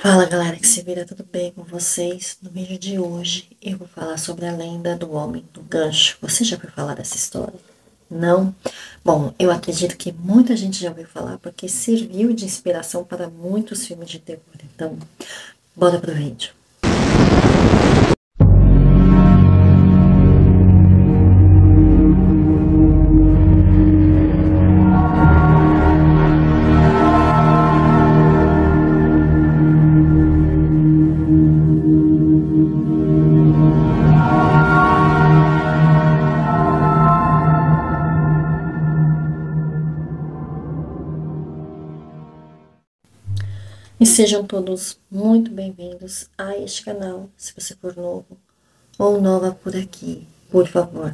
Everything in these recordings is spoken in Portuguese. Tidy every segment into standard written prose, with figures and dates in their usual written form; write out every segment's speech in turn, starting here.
Fala galera que se vira, tudo bem com vocês? No vídeo de hoje eu vou falar sobre a lenda do homem do gancho. Você já ouviu falar dessa história? Não? Bom, eu acredito que muita gente já ouviu falar porque serviu de inspiração para muitos filmes de terror. Então, bora pro vídeo. E sejam todos muito bem-vindos a este canal. Se você for novo ou nova por aqui, por favor,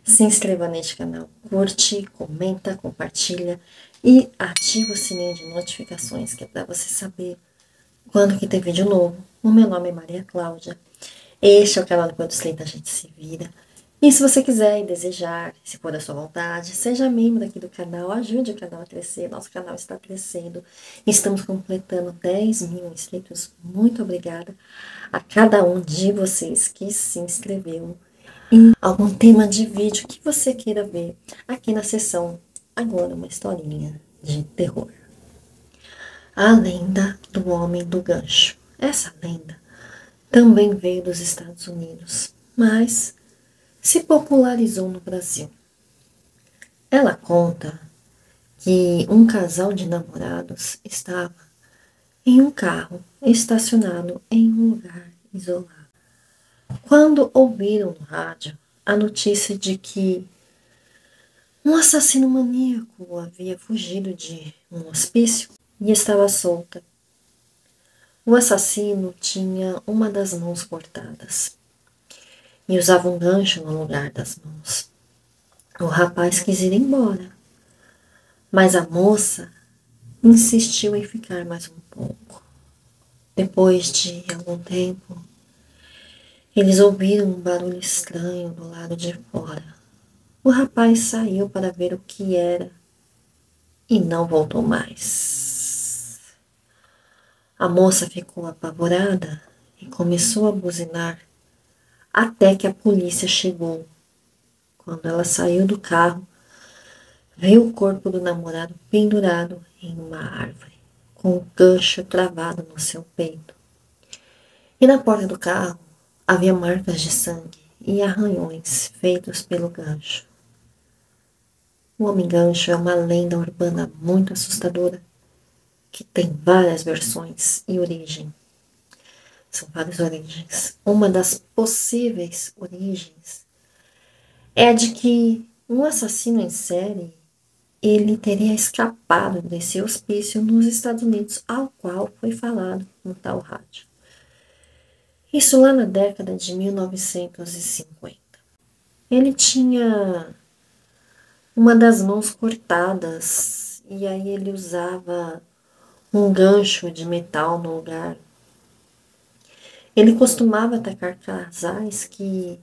se inscreva neste canal, curte, comenta, compartilha e ativa o sininho de notificações, que é para você saber quando que tem vídeo novo. O meu nome é Maria Cláudia. Este é o canal do Quantos 30 a gente se vira. E se você quiser e desejar, se for da sua vontade, seja membro aqui do canal, ajude o canal a crescer. Nosso canal está crescendo. Estamos completando 10 mil inscritos. Muito obrigada a cada um de vocês que se inscreveu em algum tema de vídeo que você queira ver aqui na seção. Agora uma historinha de terror. A lenda do homem do gancho. Essa lenda também veio dos Estados Unidos, mas se popularizou no Brasil. Ela conta que um casal de namorados estava em um carro estacionado em um lugar isolado, quando ouviram no rádio a notícia de que um assassino maníaco havia fugido de um hospício e estava solta. O assassino tinha uma das mãos cortadas e usava um gancho no lugar das mãos. O rapaz quis ir embora, mas a moça insistiu em ficar mais um pouco. Depois de algum tempo, eles ouviram um barulho estranho do lado de fora. O rapaz saiu para ver o que era e não voltou mais. A moça ficou apavorada e começou a buzinar até que a polícia chegou. Quando ela saiu do carro, viu o corpo do namorado pendurado em uma árvore, com o gancho travado no seu peito. E na porta do carro havia marcas de sangue e arranhões feitos pelo gancho. O homem-gancho é uma lenda urbana muito assustadora, que tem várias versões e origem. São várias origens. Uma das possíveis origens é a de que um assassino em série ele teria escapado desse hospício nos Estados Unidos, ao qual foi falado no tal rádio. Isso lá na década de 1950. Ele tinha uma das mãos cortadas e aí ele usava um gancho de metal no lugar. Ele costumava atacar casais que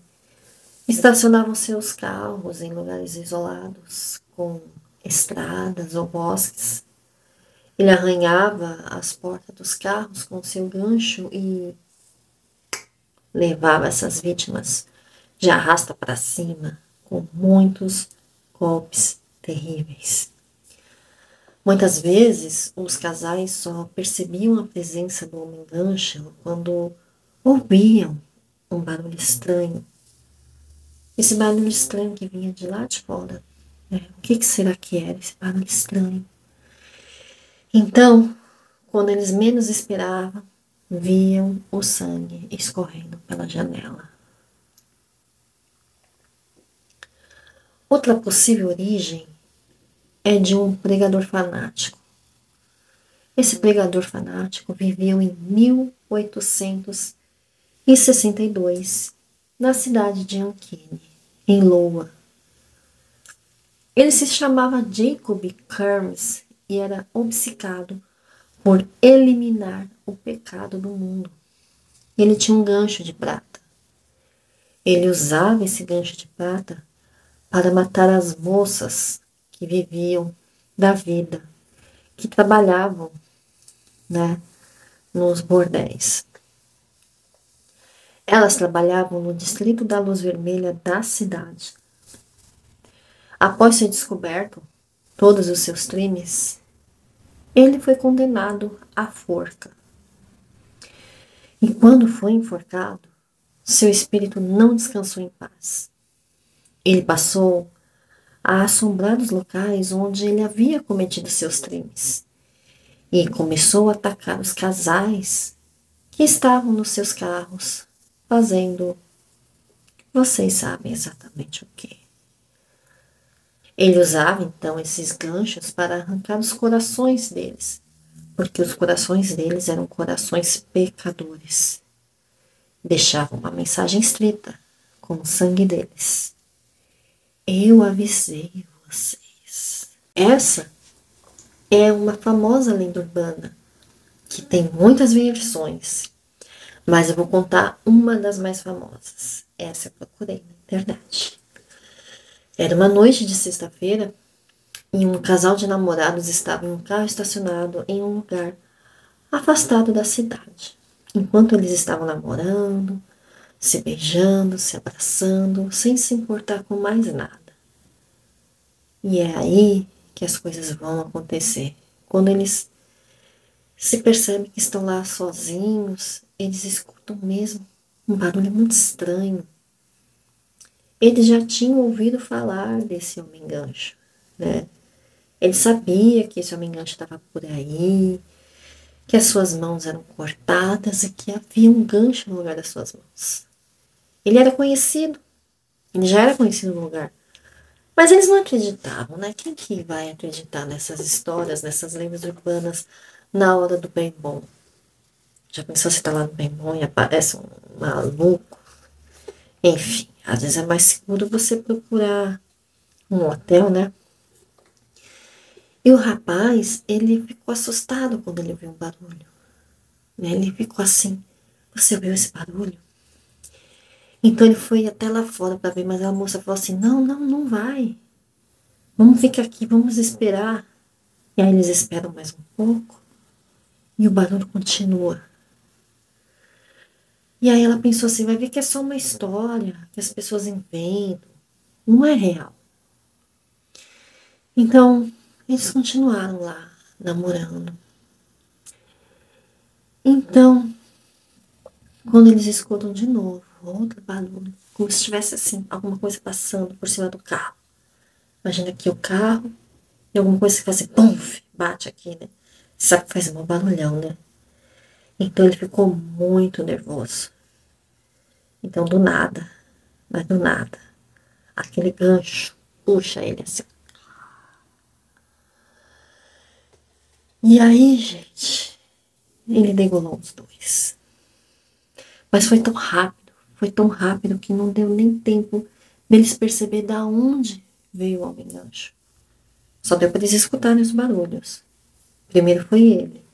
estacionavam seus carros em lugares isolados, com estradas ou bosques. Ele arranhava as portas dos carros com seu gancho e levava essas vítimas de arrasta para cima com muitos golpes terríveis. Muitas vezes, os casais só percebiam a presença do homem-gancho quando ouviam um barulho estranho. Esse barulho estranho que vinha de lá de fora. Né? O que será que era esse barulho estranho? Então, quando eles menos esperavam, viam o sangue escorrendo pela janela. Outra possível origem é de um pregador fanático. Esse pregador fanático viveu em 1862 na cidade de Ankeny, em Iowa. Ele se chamava Jacob Kermes e era obcecado por eliminar o pecado do mundo. Ele tinha um gancho de prata. Ele usava esse gancho de prata para matar as moças que viviam da vida, que trabalhavam, né, nos bordéis. Elas trabalhavam no distrito da Luz Vermelha da cidade. Após ser descoberto todos os seus crimes, ele foi condenado à forca. E quando foi enforcado, seu espírito não descansou em paz. Ele passou a assombrar os locais onde ele havia cometido seus crimes e começou a atacar os casais que estavam nos seus carros, fazendo, vocês sabem exatamente o que. Ele usava então esses ganchos para arrancar os corações deles, porque os corações deles eram corações pecadores. Deixava uma mensagem escrita com o sangue deles. Eu avisei vocês. Essa é uma famosa lenda urbana que tem muitas versões, mas eu vou contar uma das mais famosas. Essa eu procurei na internet. Era uma noite de sexta-feira e um casal de namorados estava em um carro estacionado em um lugar afastado da cidade. Enquanto eles estavam namorando, se beijando, se abraçando, sem se importar com mais nada. E é aí que as coisas vão acontecer. Quando eles se percebem que estão lá sozinhos, eles escutam mesmo um barulho muito estranho. Eles já tinham ouvido falar desse homem-gancho, né? Ele sabia que esse homem-gancho estava por aí, que as suas mãos eram cortadas e que havia um gancho no lugar das suas mãos. Ele era conhecido, ele já era conhecido no lugar. Mas eles não acreditavam, né? Quem que vai acreditar nessas histórias, nessas lendas urbanas na hora do bem bom? Já pensou se tá lá no bem bom e aparece um maluco? Enfim, às vezes é mais seguro você procurar um hotel, né? E o rapaz, ele ficou assustado quando ele viu um barulho. Né? Ele ficou assim, você ouviu esse barulho? Então ele foi até lá fora para ver, mas a moça falou assim, não vai. Vamos ficar aqui, vamos esperar. E aí eles esperam mais um pouco. E o barulho continua. E aí ela pensou assim, vai ver que é só uma história, que as pessoas inventam. Não é real. Então, eles continuaram lá, namorando. Então, quando eles escutam de novo, outro barulho, como se tivesse assim, alguma coisa passando por cima do carro. Imagina que o carro e alguma coisa que faz assim, pum, bate aqui, né? Sabe que faz um barulhão, né? Então ele ficou muito nervoso. Então, do nada, mas do nada, aquele gancho puxa ele assim. E aí, gente, ele degolou os dois. Mas foi tão rápido que não deu nem tempo deles perceber da onde veio o homem-gancho. Só deu para eles escutarem os barulhos. Primeiro foi ele.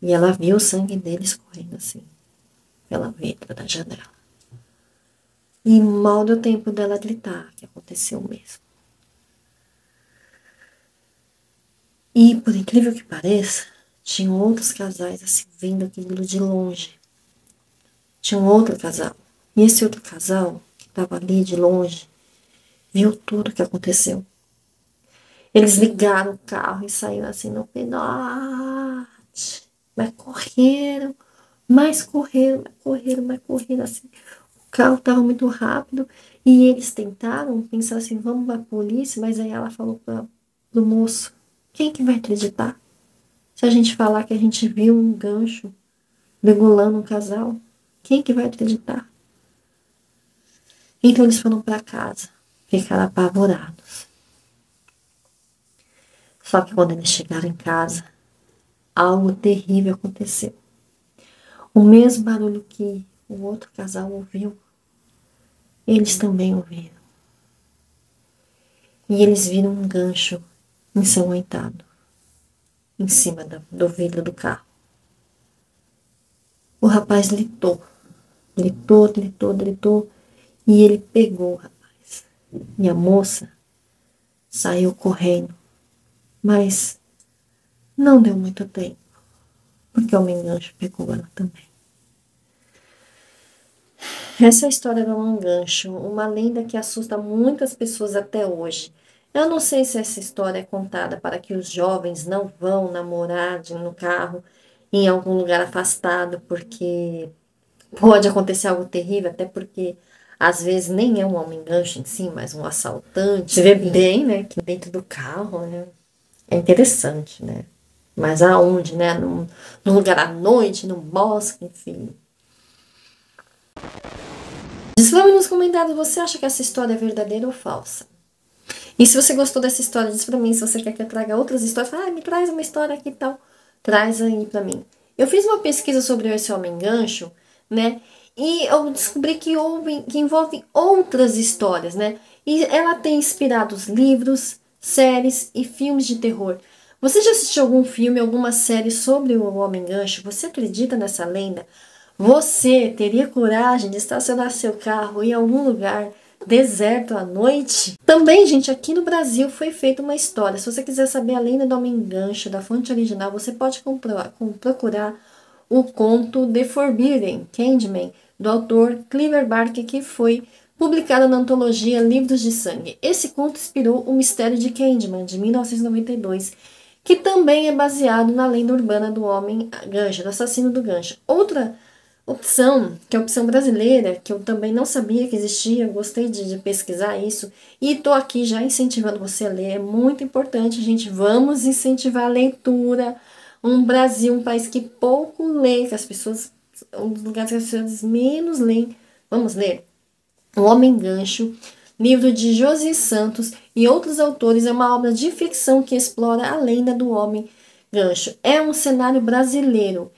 E ela viu o sangue dele escorrendo assim, pela vidro da janela. E mal deu tempo dela gritar que aconteceu mesmo. E, por incrível que pareça, tinham outros casais assim, vendo aquilo de longe. Tinha um outro casal. E esse outro casal, que estava ali de longe, viu tudo o que aconteceu. Eles ligaram o carro e saíram assim no pinote. Mas correram, mas correram assim. O carro estava muito rápido e eles tentaram pensar assim, vamos para a polícia, mas aí ela falou para o moço, quem que vai acreditar? Se a gente falar que a gente viu um gancho degolando um casal, quem que vai acreditar? Então eles foram para casa, ficaram apavorados. Só que quando eles chegaram em casa, algo terrível aconteceu. O mesmo barulho que o outro casal ouviu, eles também ouviram. E eles viram um gancho ensanguentado em cima do vidro do carro. O rapaz gritou, e ele pegou o rapaz. E a moça saiu correndo, mas não deu muito tempo. porque o homem-gancho pegou ela também. Essa é a história do homem-gancho, uma lenda que assusta muitas pessoas até hoje. Eu não sei se essa história é contada para que os jovens não vão namorar no carro em algum lugar afastado, porque pode acontecer algo terrível, até porque às vezes nem é um homem-gancho em si, mas um assaltante. Você vê bem, né, que dentro do carro, né, é interessante, né? Mas aonde, né? Num lugar à noite, no bosque, enfim. Diz pra mim nos comentários, você acha que essa história é verdadeira ou falsa? E se você gostou dessa história, diz pra mim, se você quer que eu traga outras histórias, fala, me traz uma história aqui e tal. Traz aí pra mim. Eu fiz uma pesquisa sobre esse homem-gancho, né? E eu descobri que envolve outras histórias, né? E ela tem inspirado os livros, séries e filmes de terror. Você já assistiu algum filme, alguma série sobre o homem-gancho? Você acredita nessa lenda? Você teria coragem de estacionar seu carro em algum lugar deserto à noite? Também, gente, aqui no Brasil foi feita uma história. Se você quiser saber a lenda do homem-gancho, da fonte original, você pode procurar o conto The Forbidden Candyman, do autor Clive Barker, que foi publicado na antologia Livros de Sangue. Esse conto inspirou o Mistério de Candyman, de 1992, que também é baseado na lenda urbana do homem-gancho, do assassino do gancho. Outra opção, que é a opção brasileira, que eu também não sabia que existia, gostei de pesquisar isso, e estou aqui já incentivando você a ler, é muito importante, gente, vamos incentivar a leitura. Um Brasil, um país que pouco lê, que as pessoas, um dos lugares que as pessoas menos leem, vamos ler. O Homem-Gancho, livro de Josi Santos e outros autores, é uma obra de ficção que explora a lenda do Homem-Gancho. É um cenário brasileiro.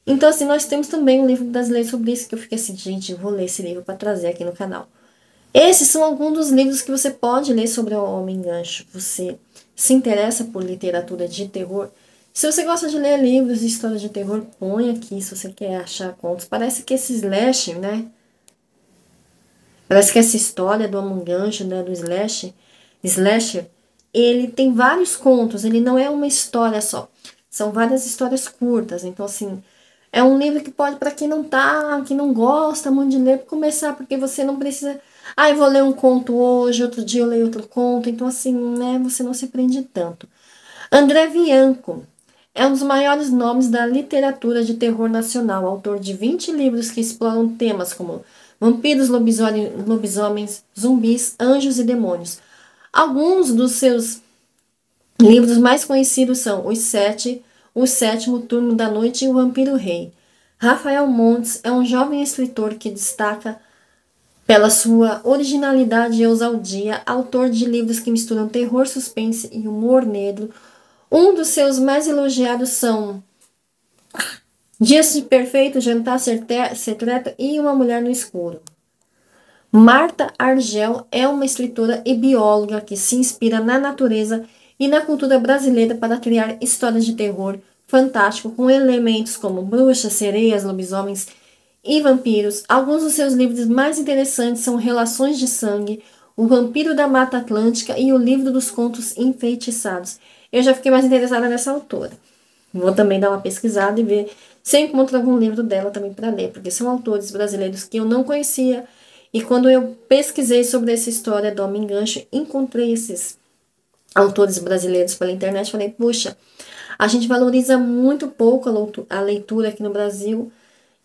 Então, assim, nós temos também um livro brasileiro sobre isso, que eu fiquei assim, gente, eu vou ler esse livro para trazer aqui no canal. Esses são alguns dos livros que você pode ler sobre o Homem-Gancho. Você se interessa por literatura de terror? Se você gosta de ler livros de história de terror, põe aqui se você quer achar contos. Parece que esse slash, né? Parece que essa história do Homem-Gancho, né, do slasher, ele tem vários contos, ele não é uma história só. São várias histórias curtas. Então, assim, é um livro que pode, para quem não tá, que não gosta muito de ler, começar, porque você não precisa. Ah, eu vou ler um conto hoje, outro dia eu leio outro conto. Então, assim, né, você não se prende tanto. André Bianco é um dos maiores nomes da literatura de terror nacional, autor de 20 livros que exploram temas como vampiros, lobisomens, zumbis, anjos e demônios. Alguns dos seus livros mais conhecidos são Os Sete, O Sétimo Turno da Noite e O Vampiro Rei. Rafael Montes é um jovem escritor que destaca pela sua originalidade e ousadia, autor de livros que misturam terror, suspense e humor negro. Um dos seus mais elogiados são Dias de Perfeito, Jantar Secreto e Uma Mulher no Escuro. Marta Argel é uma escritora e bióloga que se inspira na natureza e na cultura brasileira para criar histórias de terror fantástico com elementos como bruxas, sereias, lobisomens e vampiros. Alguns dos seus livros mais interessantes são Relações de Sangue, O Vampiro da Mata Atlântica e O Livro dos Contos Enfeitiçados. Eu já fiquei mais interessada nessa autora. Vou também dar uma pesquisada e ver se eu encontro algum livro dela também para ler, porque são autores brasileiros que eu não conhecia. E quando eu pesquisei sobre essa história do Homem-Gancho, encontrei esses autores brasileiros pela internet. Falei, puxa, a gente valoriza muito pouco a leitura aqui no Brasil.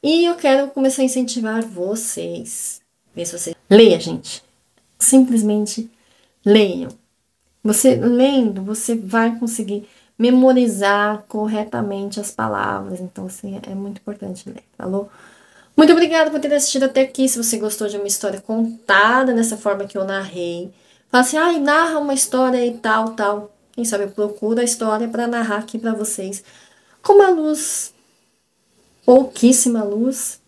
E eu quero começar a incentivar vocês. Ver se vocês. Leia, gente. Simplesmente leiam. Você lendo, você vai conseguir memorizar corretamente as palavras. Então, assim, é muito importante ler, falou? Muito obrigada por ter assistido até aqui. Se você gostou de uma história contada nessa forma que eu narrei, fala assim, ai, narra uma história e tal, tal. Quem sabe eu procuro a história para narrar aqui para vocês. Com uma luz, pouquíssima luz,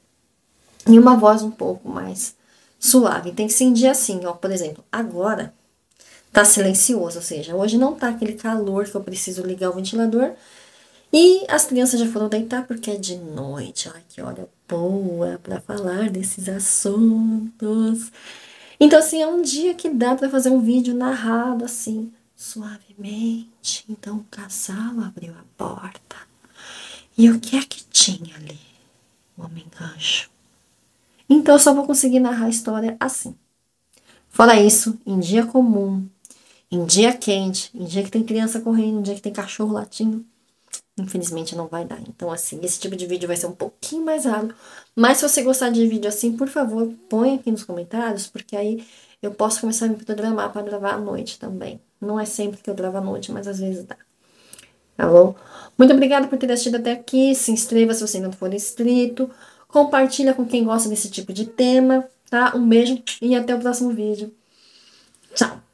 e uma voz um pouco mais suave. Tem que ser em dia assim, ó. Por exemplo, agora tá silencioso, ou seja, hoje não tá aquele calor que eu preciso ligar o ventilador. E as crianças já foram deitar porque é de noite. Ai, que hora boa para falar desses assuntos. Então, assim, é um dia que dá para fazer um vídeo narrado assim, suavemente. Então, o casal abriu a porta E o que é que tinha ali? O homem-gancho. Então eu só vou conseguir narrar a história assim. Fora isso, em dia comum, em dia quente, em dia que tem criança correndo, em dia que tem cachorro latindo, infelizmente não vai dar. Então, assim, esse tipo de vídeo vai ser um pouquinho mais raro. Mas se você gostar de vídeo assim, por favor, põe aqui nos comentários, porque aí eu posso começar a me programar para gravar à noite também. Não é sempre que eu gravo à noite, mas às vezes dá. Tá bom? Muito obrigada por ter assistido até aqui. Se inscreva se você ainda não for inscrito. Compartilha com quem gosta desse tipo de tema, tá? Um beijo e até o próximo vídeo. Tchau!